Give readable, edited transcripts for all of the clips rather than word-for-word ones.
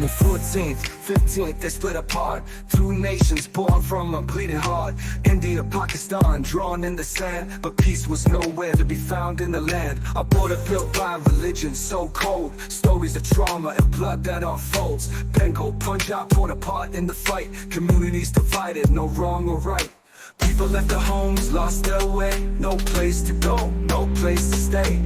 the 14th, 15th, they split apart. Two nations born from a bleeding heart. India, Pakistan, drawn in the sand. But peace was nowhere to be found in the land. A border built by religion so cold. Stories of trauma and blood that unfolds. Bengal, Punjab, torn apart in the fight. Communities divided, no wrong or right. People left their homes, lost their way. No place to go, no place to stay.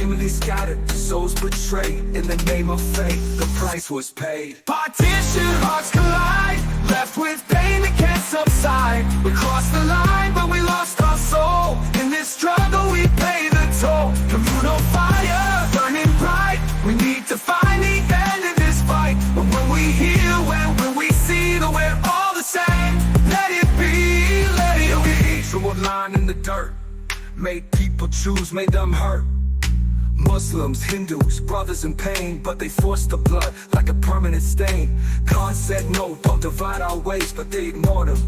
Family scattered, souls betrayed. In the name of faith, the price was paid. Partition, hearts collide. Left with pain that can't subside. We crossed the line, but we lost our soul. In this struggle, we pay the toll. Communal fire, burning bright. We need to find the end of this fight. But when we hear, when we see that we're all the same, let it be, let it be. Drew a line in the dirt, made people choose, made them hurt. Muslims, Hindus, brothers in pain, but they forced the blood like a permanent stain. Khan said no, don't divide our ways, but they ignored him.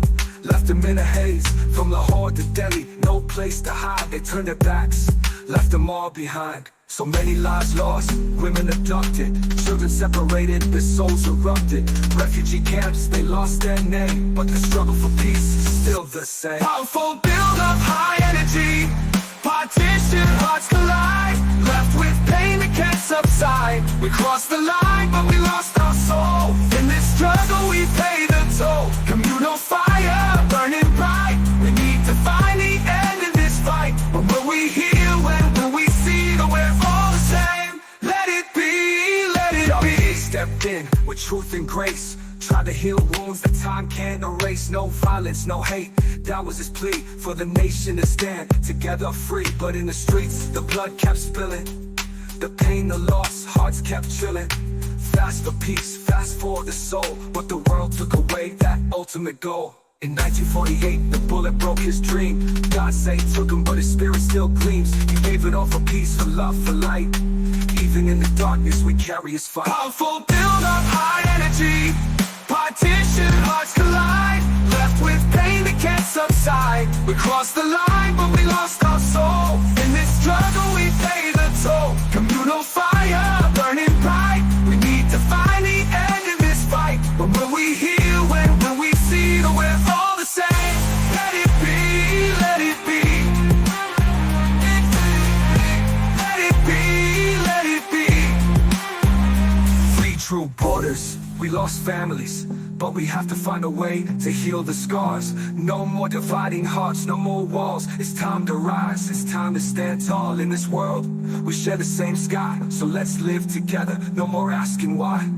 Left them in a haze, from Lahore to Delhi, no place to hide. They turned their backs, left them all behind. So many lives lost, women abducted, children separated, their souls erupted. Refugee camps, they lost their name, but the struggle for peace is still the same. Powerful build up, high energy. Partition, hearts collide. Left with pain that can't subside. We crossed the line, but we lost our soul. In this struggle, we pay the toll. Communal fire, burning bright. We need to find the end in this fight. But when we hear, when we see that we're all the same, let it be, let it be. Stepped in with truth and grace. Tried to heal wounds that time can't erase. No violence, no hate. That was his plea for the nation to stand together free. But in the streets, the blood kept spilling. The pain, the loss, hearts kept chilling. Fast for peace, fast for the soul. But the world took away that ultimate goal. In 1948, the bullet broke his dream. God say took him, but his spirit still gleams. He gave it all for peace, for love, for light. Even in the darkness, we carry his fight. Powerful build up, high energy. Partition, hearts collide. Left with pain that can't subside. We crossed the line, but we lost our soul. In this struggle, we pay the toll. Communal fire, burning bright. We need to find the end in this fight. But when we hear, when we see that we're all the same, let it be, let it be. Let it be, let it be. Free true borders. We lost families, but we have to find a way to heal the scars. No more dividing hearts, no more walls. It's time to rise, it's time to stand tall in this world. We share the same sky, so let's live together. No more asking why.